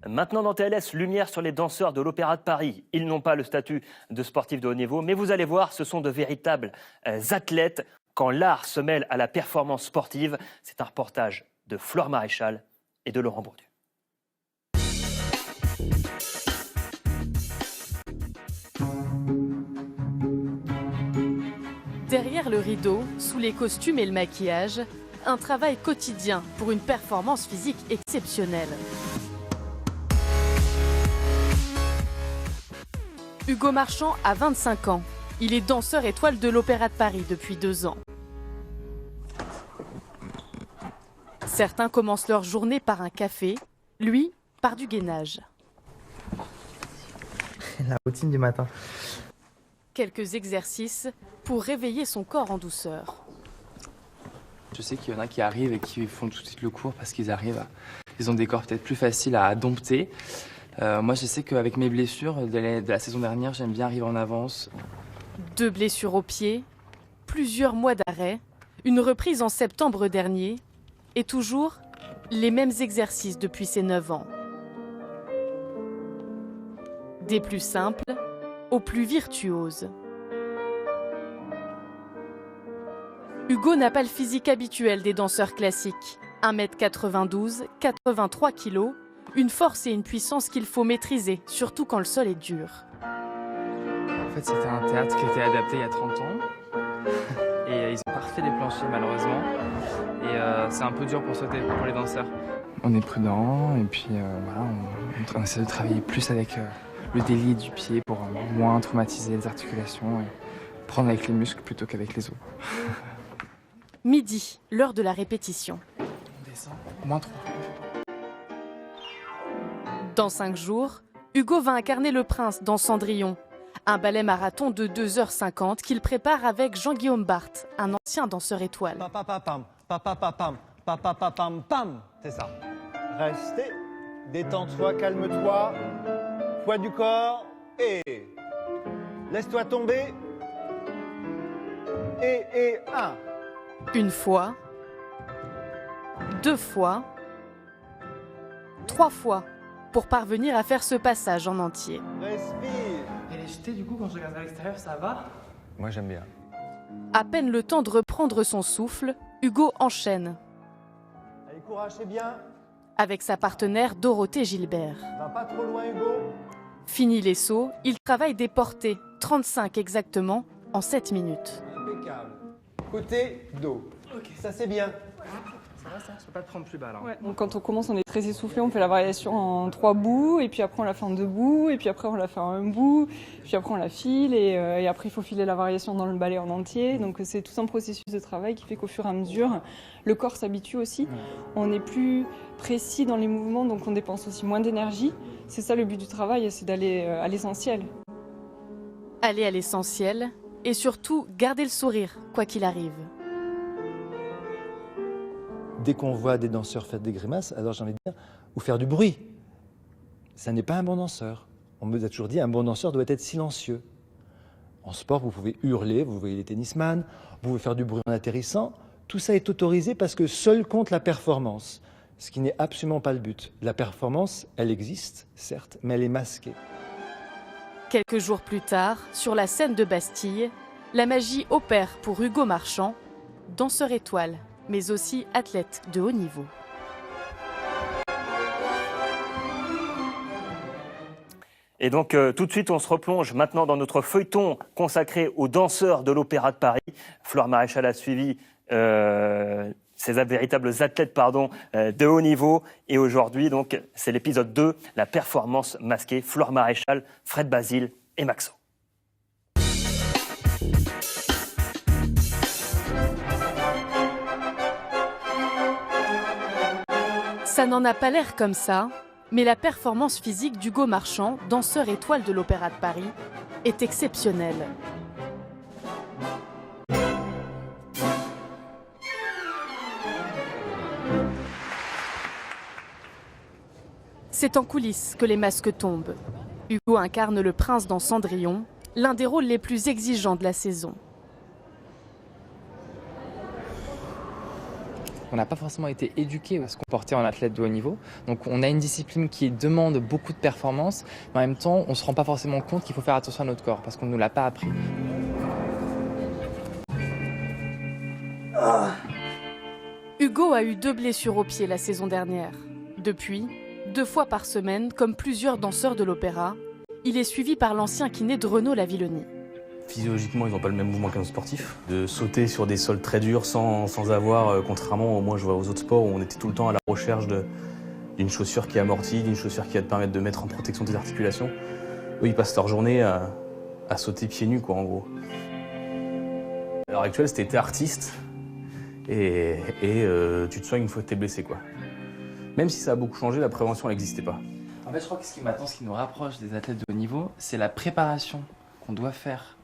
Maintenant dans TLS, lumière sur les danseurs de l'Opéra de Paris. Ils n'ont pas le statut de sportifs de haut niveau, mais vous allez voir, ce sont de véritables athlètes quand l'art se mêle à la performance sportive. C'est un reportage de Flore Maréchal et de Laurent Bourdieu. Derrière le rideau, sous les costumes et le maquillage, un travail quotidien pour une performance physique exceptionnelle. Hugo Marchand a 25 ans. Il est danseur étoile de l'Opéra de Paris depuis 2 ans. Certains commencent leur journée par un café, lui par du gainage. La routine du matin. Quelques exercices pour réveiller son corps en douceur. Je sais qu'il y en a qui arrivent et qui font tout de suite le cours parce ils ont des corps peut-être plus faciles à dompter. Moi, je sais qu'avec mes blessures de la saison dernière, j'aime bien arriver en avance. 2 blessures aux pieds, plusieurs mois d'arrêt, une reprise en septembre dernier et toujours les mêmes exercices depuis ses 9 ans. Des plus simples aux plus virtuoses. Hugo n'a pas le physique habituel des danseurs classiques. 1m92, 83 kg, une force et une puissance qu'il faut maîtriser, surtout quand le sol est dur. En fait, c'était un théâtre qui était adapté il y a 30 ans. Et ils ont pas refait les planchers, malheureusement. Et c'est un peu dur pour les danseurs. On est prudent et puis voilà, on essaie de travailler plus avec le délit du pied pour moins traumatiser les articulations et prendre avec les muscles plutôt qu'avec les os. Midi, l'heure de la répétition. On descend, moins 3. Dans 5 jours, Hugo va incarner le prince dans Cendrillon, un ballet marathon de 2h50 qu'il prépare avec Jean-Guillaume Barthes, un ancien danseur étoile. Papapapam, papapapam, papapapam, pam, c'est ça. Restez, détends-toi, calme-toi, poids du corps et laisse-toi tomber. Et 1. Une fois, 2 fois, 3 fois, pour parvenir à faire ce passage en entier. Respire. Et les jetés, du coup, quand je regarde à l'extérieur, ça va? Moi, j'aime bien. À peine le temps de reprendre son souffle, Hugo enchaîne. Allez, courage, c'est bien. Avec sa partenaire Dorothée Gilbert. Va pas trop loin, Hugo. Fini les sauts, il travaille des portées, 35 exactement, en 7 minutes. Impeccable. Côté dos. Ok. Ça, c'est bien. Ça va, ça? Je peux pas te prendre plus bas, alors. Ouais, donc quand on commence, on est très essoufflé, on fait la variation en 3 bouts, et puis après on la fait en 2 bouts, et puis après on la fait en 1 bout, puis après on la file, et après il faut filer la variation dans le ballet en entier. Donc c'est tout un processus de travail qui fait qu'au fur et à mesure, le corps s'habitue aussi. On est plus précis dans les mouvements, donc on dépense aussi moins d'énergie. C'est ça le but du travail, c'est d'aller à l'essentiel. Aller à l'essentiel, et surtout garder le sourire, quoi qu'il arrive. Dès qu'on voit des danseurs faire des grimaces, alors j'ai envie de dire, ou faire du bruit, ça n'est pas un bon danseur. On me a toujours dit, un bon danseur doit être silencieux. En sport, vous pouvez hurler, vous voyez les tennisman, vous pouvez faire du bruit en atterrissant. Tout ça est autorisé parce que seul compte la performance, ce qui n'est absolument pas le but. La performance, elle existe, certes, mais elle est masquée. Quelques jours plus tard, sur la scène de Bastille, la magie opère pour Hugo Marchand, danseur étoile, mais aussi athlète de haut niveau. Et donc tout de suite, on se replonge maintenant dans notre feuilleton consacré aux danseurs de l'Opéra de Paris. Flore Maréchal a suivi ces véritables athlètes de haut niveau. Et aujourd'hui, donc, c'est l'épisode 2, la performance masquée. Flore Maréchal, Fred Basile et Maxo. Ça n'en a pas l'air comme ça, mais la performance physique d'Hugo Marchand, danseur étoile de l'Opéra de Paris, est exceptionnelle. C'est en coulisses que les masques tombent. Hugo incarne le prince dans Cendrillon, l'un des rôles les plus exigeants de la saison. On n'a pas forcément été éduqué à se comporter en athlète de haut niveau. Donc on a une discipline qui demande beaucoup de performance, mais en même temps, on ne se rend pas forcément compte qu'il faut faire attention à notre corps parce qu'on ne nous l'a pas appris. Hugo a eu 2 blessures au pied la saison dernière. Depuis, 2 fois par semaine, comme plusieurs danseurs de l'opéra, il est suivi par l'ancien kiné de Renaud Lavilloni. Physiologiquement, ils n'ont pas le même mouvement qu'un sportif. De sauter sur des sols très durs sans avoir, contrairement au moins je vois aux autres sports où on était tout le temps à la recherche d'une chaussure qui amortit, d'une chaussure qui va te permettre de mettre en protection tes articulations. Eux, ils passent leur journée à sauter pieds nus, quoi, en gros. À l'heure actuelle, c'était artiste et tu te soignes une fois que t'es blessé, quoi. Même si ça a beaucoup changé, la prévention n'existait pas. En fait, je crois que ce qui nous rapproche des athlètes de haut niveau, c'est la préparation qu'on doit faire,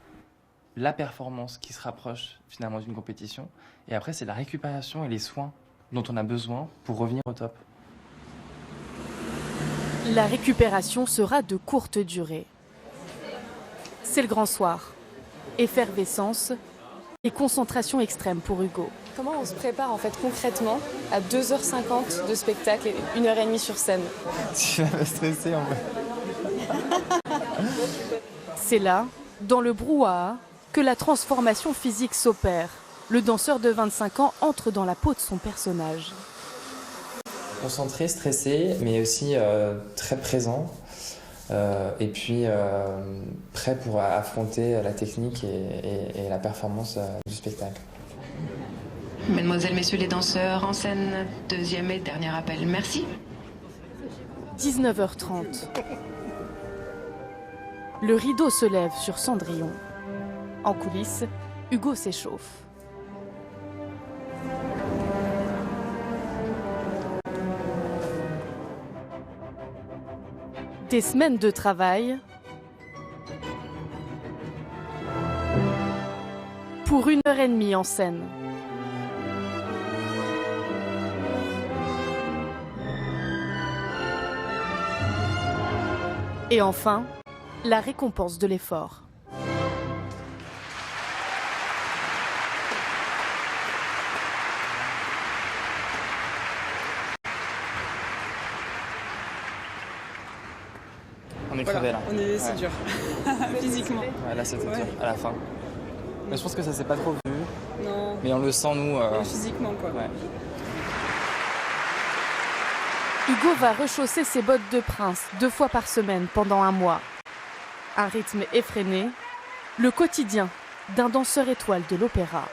la performance qui se rapproche finalement d'une compétition, et après c'est la récupération et les soins dont on a besoin pour revenir au top. La récupération sera de courte durée. C'est le grand soir. Effervescence et concentration extrême pour Hugo. Comment on se prépare en fait concrètement à 2h50 de spectacle et 1h30 sur scène? Tu vas me stresser en fait. C'est là, dans le brouhaha, que la transformation physique s'opère. Le danseur de 25 ans entre dans la peau de son personnage. Concentré, stressé, mais aussi très présent. Et puis prêt pour affronter la technique et la performance du spectacle. Mesdemoiselles, messieurs les danseurs, en scène, 2e et dernier appel. Merci. 19h30. Le rideau se lève sur Cendrillon. En coulisses, Hugo s'échauffe. Des semaines de travail pour 1h30 en scène. Et enfin, la récompense de l'effort. On est crevé là. C'est dur, physiquement. Ouais, là c'était dur, à la fin. Mais je pense que ça s'est pas trop vu. Non, Mais on le sent nous. physiquement quoi. Ouais. Hugo va rechausser ses bottes de prince 2 fois par semaine pendant 1 mois. Un rythme effréné, le quotidien d'un danseur étoile de l'opéra.